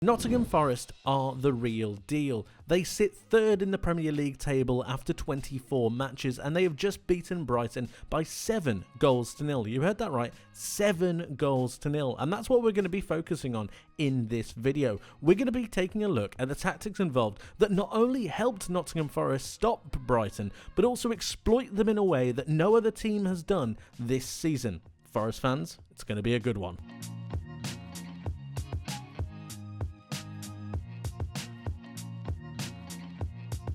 Nottingham Forest are the real deal. They sit third in the Premier League table after 24 matches, and they have just beaten Brighton by 7 goals to nil. You heard that right, 7 goals to nil. And that's what we're going to be focusing on in this video. We're going to be taking a look at the tactics involved that not only helped Nottingham Forest stop Brighton, but also exploit them in a way that no other team has done this season. Forest fans, it's going to be a good one.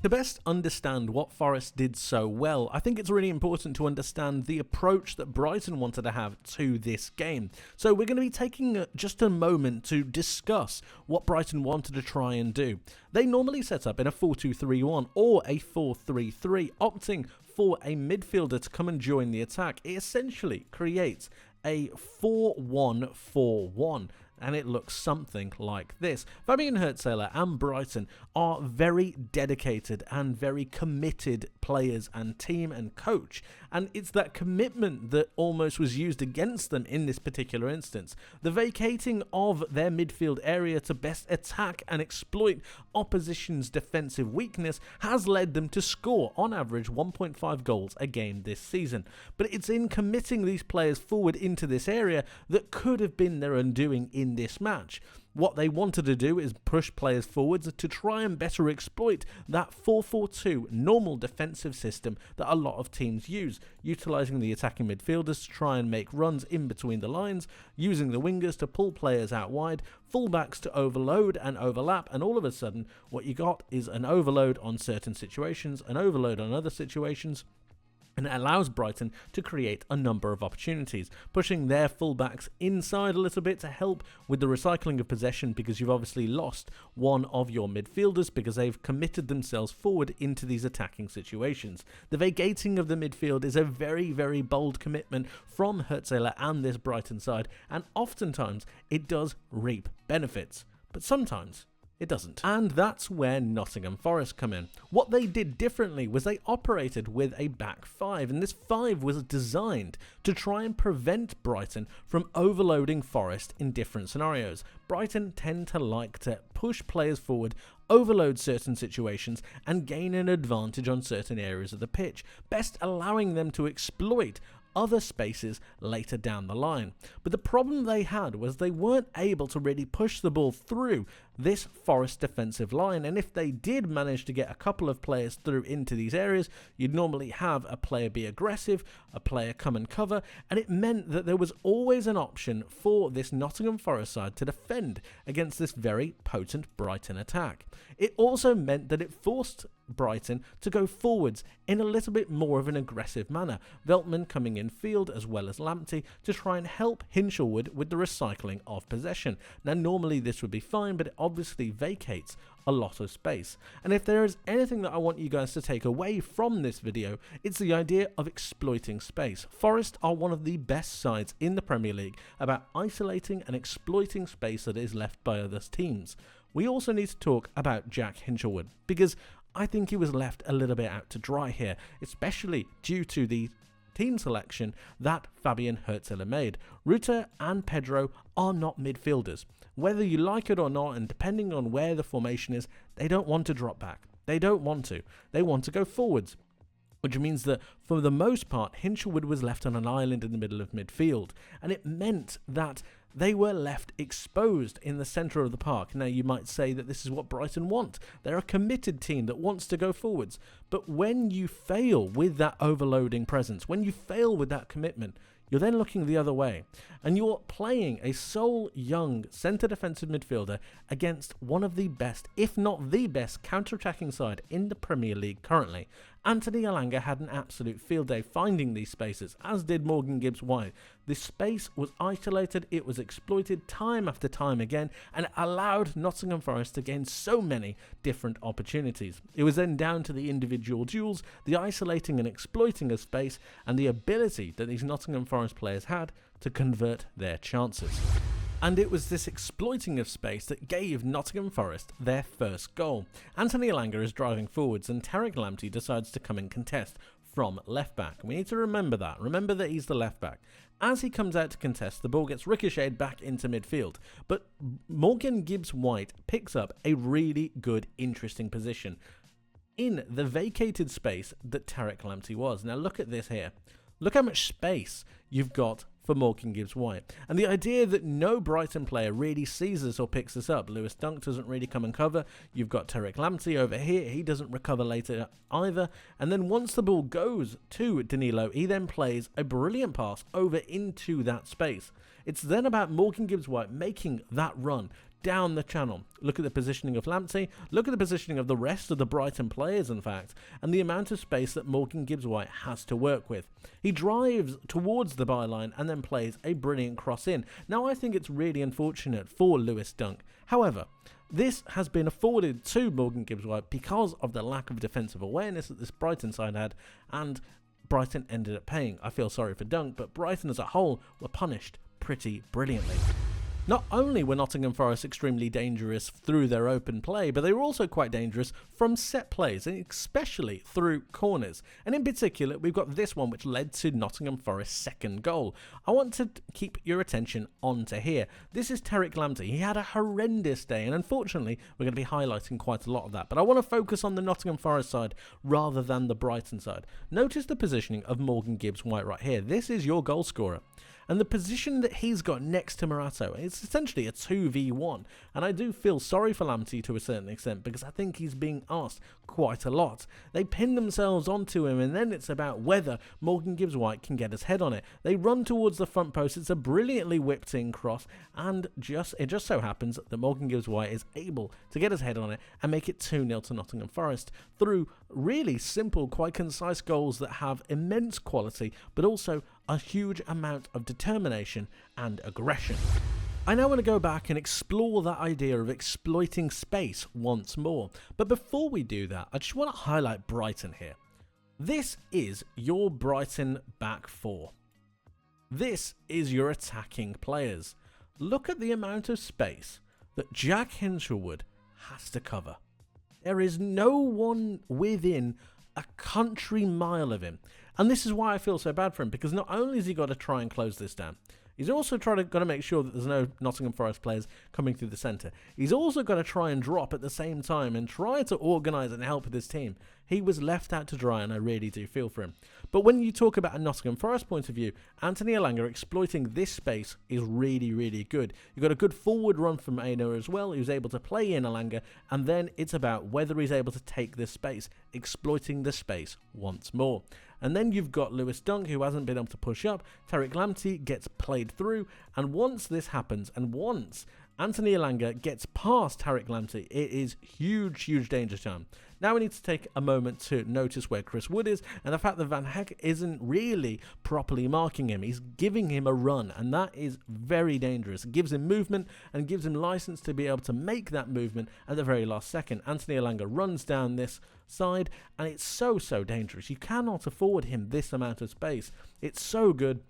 To best understand what Forest did so well, I think it's really important to understand the approach that Brighton wanted to have to this game. So we're going to be taking just a moment to discuss what Brighton wanted to try and do. They normally set up in a 4-2-3-1 or a 4-3-3, opting for a midfielder to come and join the attack. It essentially creates a 4-1-4-1. And it looks something like this. Fabian Hurtzler and Brighton are very dedicated and very committed players and team and coach. And it's that commitment that almost was used against them in this particular instance. The vacating of their midfield area to best attack and exploit opposition's defensive weakness has led them to score, on average, 1.5 goals a game this season. But it's in committing these players forward into this area that could have been their undoing in this match. What they wanted to do is push players forwards to try and better exploit that 4-4-2 normal defensive system that a lot of teams use, utilising the attacking midfielders to try and make runs in between the lines, using the wingers to pull players out wide, fullbacks to overload and overlap, and all of a sudden what you got is an overload on certain situations, an overload on other situations. And it allows Brighton to create a number of opportunities, pushing their fullbacks inside a little bit to help with the recycling of possession, because you've obviously lost one of your midfielders because they've committed themselves forward into these attacking situations. The vacating of the midfield is a very, very bold commitment from Hurtzler and this Brighton side, and oftentimes it does reap benefits, but sometimes it doesn't. And that's where Nottingham Forest come in. What they did differently was they operated with a back 5, and this 5 was designed to try and prevent Brighton from overloading Forest in different scenarios. Brighton tend to like to push players forward, overload certain situations, and gain an advantage on certain areas of the pitch, best allowing them to exploit other spaces later down the line. But the problem they had was they weren't able to really push the ball through this Forest defensive line, and if they did manage to get a couple of players through into these areas, you'd normally have a player be aggressive, a player come and cover, and it meant that there was always an option for this Nottingham Forest side to defend against this very potent Brighton attack. It also meant that it forced Brighton to go forwards in a little bit more of an aggressive manner, Veltman coming in field as well as Lamptey to try and help Hinchelwood with the recycling of possession. Now normally this would be fine, but it obviously vacates a lot of space. And if there is anything that I want you guys to take away from this video, it's the idea of exploiting space. Forest are one of the best sides in the Premier League about isolating and exploiting space that is left by other teams. We also need to talk about Jack Hinchelwood, because I think he was left a little bit out to dry here, especially due to the team selection that Fabian Hurtzler made. Ruta and Pedro are not midfielders. Whether you like it or not, and depending on where the formation is, they don't want to drop back. They don't want to. They want to go forwards, which means that for the most part, Hinchelwood was left on an island in the middle of midfield, and it meant that they were left exposed in the centre of the park. Now you might say that this is what Brighton want. They're a committed team that wants to go forwards. But when you fail with that overloading presence, when you fail with that commitment, you're then looking the other way, and you're playing a sole young centre defensive midfielder against one of the best, if not the best, counter-attacking side in the Premier League currently. Anthony Elanga had an absolute field day finding these spaces, as did Morgan Gibbs-White. This space was isolated, it was exploited time after time again, and it allowed Nottingham Forest to gain so many different opportunities. It was then down to the individual duels, the isolating and exploiting of space, and the ability that these Nottingham Forest players had to convert their chances. And it was this exploiting of space that gave Nottingham Forest their first goal. Anthony Elanga is driving forwards, and Tariq Lamptey decides to come and contest from left back. We need to remember that. Remember that he's the left back. As he comes out to contest, the ball gets ricocheted back into midfield. But Morgan Gibbs-White picks up a really good, interesting position in the vacated space that Tariq Lamptey was. Now look at this here. Look how much space you've got for Morgan Gibbs-White. And the idea that no Brighton player really sees this or picks this up. Lewis Dunk doesn't really come and cover. You've got Tariq Lamptey over here. He doesn't recover later either. And then once the ball goes to Danilo, he then plays a brilliant pass over into that space. It's then about Morgan Gibbs-White making that run down the channel. Look at the positioning of Lamptey, look at the positioning of the rest of the Brighton players, in fact, and the amount of space that Morgan Gibbs-White has to work with. He drives towards the byline and then plays a brilliant cross in. Now, I think it's really unfortunate for Lewis Dunk. However, this has been afforded to Morgan Gibbs-White because of the lack of defensive awareness that this Brighton side had, and Brighton ended up paying. I feel sorry for Dunk, but Brighton as a whole were punished pretty brilliantly. Not only were Nottingham Forest extremely dangerous through their open play, but they were also quite dangerous from set plays, and especially through corners. And in particular, we've got this one which led to Nottingham Forest's second goal. I want to keep your attention onto here. This is Tariq Lamptey. He had a horrendous day, and unfortunately, we're going to be highlighting quite a lot of that. But I want to focus on the Nottingham Forest side rather than the Brighton side. Notice the positioning of Morgan Gibbs-White right here. This is your goal scorer. And the position that he's got next to Morato, it's essentially a 2v1. And I do feel sorry for Lamptey to a certain extent, because I think he's being asked quite a lot. They pin themselves onto him, and then it's about whether Morgan Gibbs-White can get his head on it. They run towards the front post. It's a brilliantly whipped in cross, and it just so happens that Morgan Gibbs-White is able to get his head on it and make it 2-0 to Nottingham Forest through really simple, quite concise goals that have immense quality, but also a huge amount of determination and aggression. I now want to go back and explore that idea of exploiting space once more. But before we do that, I just want to highlight Brighton here. This is your Brighton back four. This is your attacking players. Look at the amount of space that Jack Hinshelwood has to cover. There is no one within a country mile of him. And this is why I feel so bad for him, because not only has he got to try and close this down, he's also got to make sure that there's no Nottingham Forest players coming through the centre. He's also got to try and drop at the same time and try to organise and help this team. He was left out to dry, and I really do feel for him. But when you talk about a Nottingham Forest point of view, Anthony Elanga exploiting this space is really, really good. You've got a good forward run from Aino as well, who's able to play in Elanga, and then it's about whether he's able to take this space, exploiting the space once more. And then you've got Lewis Dunk, who hasn't been able to push up. Tariq Lamptey gets played through, and once this happens, and once Anthony Elanga gets past Tariq Lamptey, it is huge, huge danger time. Now we need to take a moment to notice where Chris Wood is, and the fact that Van Hecke isn't really properly marking him. He's giving him a run, and that is very dangerous. It gives him movement and gives him license to be able to make that movement at the very last second. Anthony Elanga runs down this side, and it's so dangerous. You cannot afford him this amount of space. It's so good.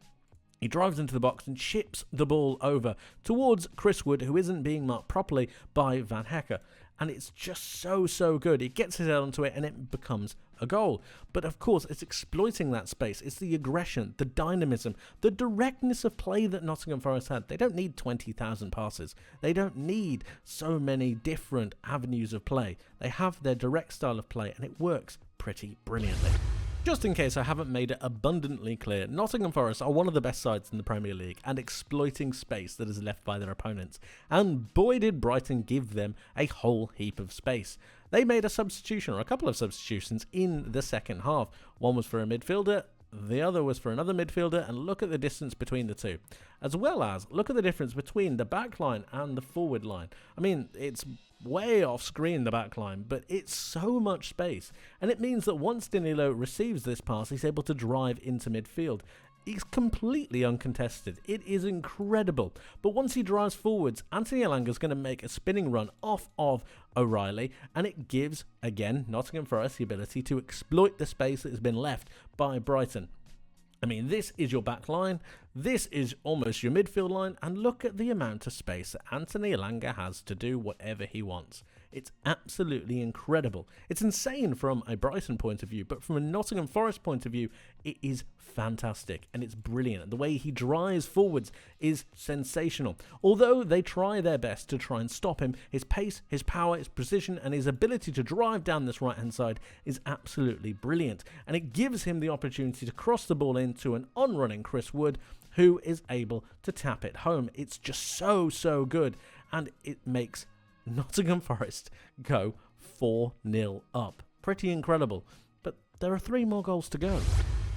He drives into the box and chips the ball over towards Chris Wood, who isn't being marked properly by Van Hecke. And it's just so good. He gets his head onto it and it becomes a goal. But of course, it's exploiting that space. It's the aggression, the dynamism, the directness of play that Nottingham Forest had. They don't need 20,000 passes. They don't need so many different avenues of play. They have their direct style of play, and it works pretty brilliantly. Just in case I haven't made it abundantly clear, Nottingham Forest are one of the best sides in the Premier League and exploiting space that is left by their opponents. And boy did Brighton give them a whole heap of space. They made a substitution, or a couple of substitutions, in the second half. One was for a midfielder, the other was for another midfielder, and look at the distance between the two. As well as, look at the difference between the back line and the forward line. I mean, it's way off screen, the back line, but it's so much space. And it means that once Danilo receives this pass, he's able to drive into midfield. He's completely uncontested. It is incredible. But once he drives forwards, Anthony Elanga is going to make a spinning run off of O'Reilly, and it gives, again, Nottingham Forest the ability to exploit the space that has been left by Brighton. I mean, this is your back line. This is almost your midfield line, and look at the amount of space that Anthony Elanga has to do whatever he wants. It's absolutely incredible. It's insane from a Brighton point of view, but from a Nottingham Forest point of view, it is fantastic and it's brilliant. The way he drives forwards is sensational. Although they try their best to try and stop him, his pace, his power, his precision and his ability to drive down this right hand side is absolutely brilliant, and it gives him the opportunity to cross the ball into an on-running Chris Wood, who is able to tap it home. It's just so good, and it makes Nottingham Forest go 4-0 up. Pretty incredible. But there are 3 more goals to go.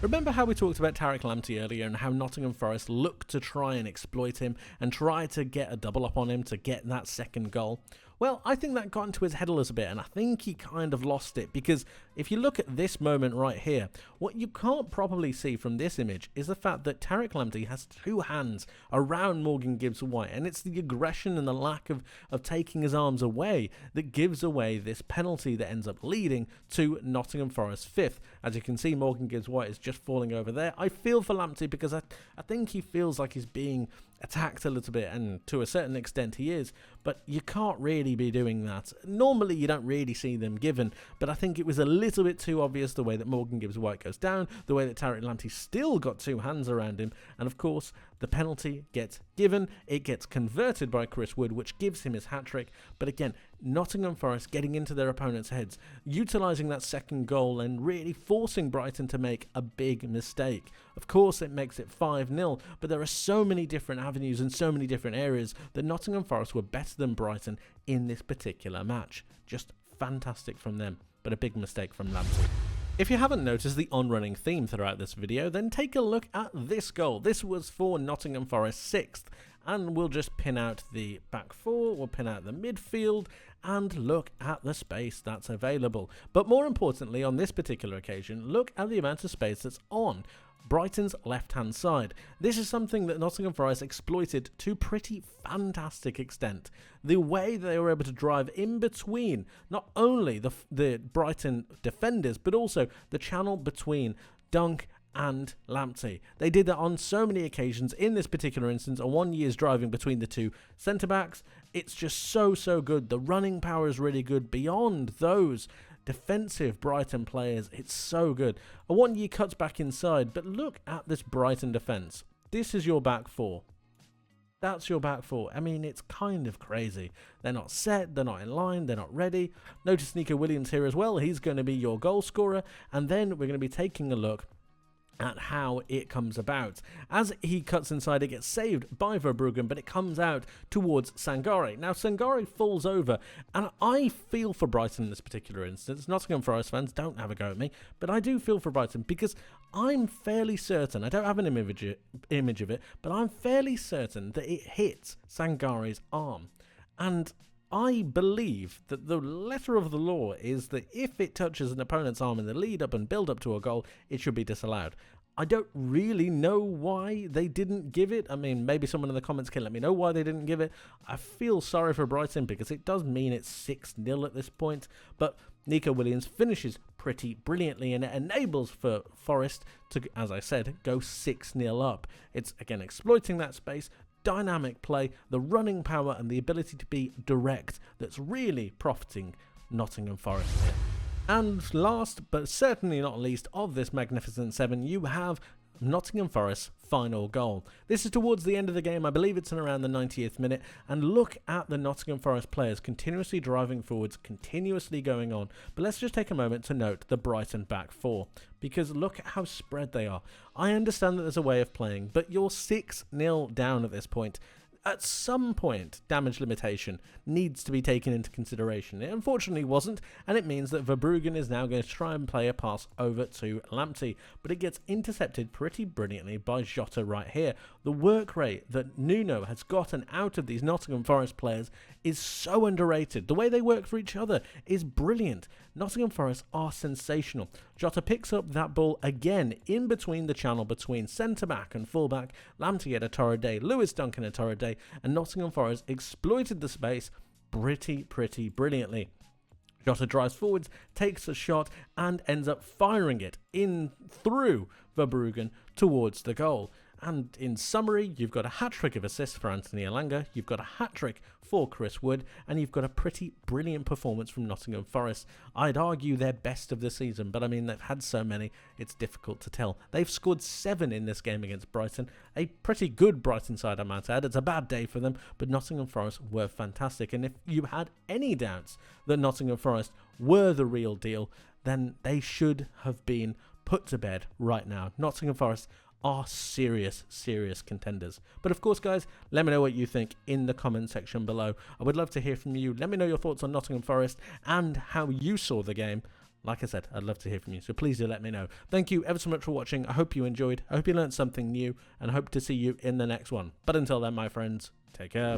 Remember how we talked about Tariq Lamptey earlier and how Nottingham Forest looked to try and exploit him and try to get a double up on him to get that second goal? Well, I think that got into his head a little bit, and I think he kind of lost it, because if you look at this moment right here, what you can't probably see from this image is the fact that Tariq Lamptey has 2 hands around Morgan Gibbs-White, and it's the aggression and the lack of taking his arms away that gives away this penalty that ends up leading to Nottingham Forest 5th. As you can see, Morgan Gibbs-White is just falling over there. I feel for Lamptey because I think he feels like he's being attacked a little bit, and to a certain extent he is, but you can't really be doing that. Normally you don't really see them given, but I think it was a little bit too obvious the way that Morgan Gibbs-White goes down, the way that Tariq Lamptey still got 2 hands around him, and of course the penalty gets given. It gets converted by Chris Wood, which gives him his hat-trick. But again, Nottingham Forest getting into their opponents' heads, utilising that second goal and really forcing Brighton to make a big mistake. Of course it makes it 5-0, but there are so many different avenues and so many different areas that Nottingham Forest were better than Brighton in this particular match. Just fantastic from them, but a big mistake from Lamptey. If you haven't noticed the on-running theme throughout this video, then take a look at this goal. This was for Nottingham Forest 6th, and we'll just pin out the back 4, we'll pin out the midfield, and look at the space that's available. But more importantly, on this particular occasion, look at the amount of space that's on Brighton's left-hand side. This is something that Nottingham Forest exploited to pretty fantastic extent. The way they were able to drive in between not only the Brighton defenders, but also the channel between Dunk and Lamptey. They did that on so many occasions. In this particular instance, a 1 year's driving between the 2 centre-backs. It's just so good. The running power is really good beyond those defensive Brighton players. It's so good. A 1 year cuts back inside, but look at this Brighton defence. This is your back 4. That's your back 4. I mean, it's kind of crazy. They're not set, they're not in line, they're not ready. Notice Nico Williams here as well. He's going to be your goal scorer, and then we're going to be taking a look at how it comes about. As he cuts inside, it gets saved by Verbruggen, but it comes out towards Sangare. Now, Sangare falls over, and I feel for Brighton in this particular instance. Nottingham Forest fans, don't have a go at me, but I do feel for Brighton because I'm fairly certain, I don't have an image of it, but I'm fairly certain that it hits Sangare's arm. And I believe that the letter of the law is that if it touches an opponent's arm in the lead up and build up to a goal, it should be disallowed. I don't really know why they didn't give it. I mean, maybe someone in the comments can let me know why they didn't give it. I feel sorry for Brighton because it does mean it's 6-0 at this point. But Nico Williams finishes pretty brilliantly, and it enables for Forest to, as I said, go 6-0 up. It's, again, exploiting that space, dynamic play, the running power and the ability to be direct that's really profiting Nottingham Forest here. And last but certainly not least of this magnificent 7, you have Nottingham Forest's final goal. This is towards the end of the game. I believe it's in around the 90th minute, and look at the Nottingham Forest players continuously driving forwards, continuously going on. But let's just take a moment to note the Brighton back 4, because look at how spread they are. I understand that there's a way of playing, but you're 6-0 down at this point. At some point, damage limitation needs to be taken into consideration. It unfortunately wasn't, and it means that Verbruggen is now going to try and play a pass over to Lamptey, but it gets intercepted pretty brilliantly by Jota right here. The work rate that Nuno has gotten out of these Nottingham Forest players is so underrated. The way they work for each other is brilliant. Nottingham Forest are sensational. Jota picks up that ball again in between the channel between centre-back and full-back. Lamptey had a torrid day, Lewis Duncan a torrid day, and Nottingham Forest exploited the space pretty brilliantly. Jota drives forwards, takes a shot, and ends up firing it in through Verbruggen towards the goal. And in summary, you've got a hat-trick of assists for Anthony Elanga, you've got a hat-trick for Chris Wood, and you've got a pretty brilliant performance from Nottingham Forest. I'd argue their best of the season, but I mean, they've had so many, it's difficult to tell. They've scored 7 in this game against Brighton, a pretty good Brighton side, I might add. It's a bad day for them, but Nottingham Forest were fantastic, and if you had any doubts that Nottingham Forest were the real deal, then they should have been put to bed right now. Nottingham Forest are serious contenders. But of course, guys, let me know what you think in the comment section below. I would love to hear from you. Let me know your thoughts on Nottingham Forest and how you saw the game. Like I said, I'd love to hear from you, so please do let me know. Thank you ever so much for watching. I hope you enjoyed. I hope you learned something new, and I hope to see you in the next one. But until then, my friends, take care.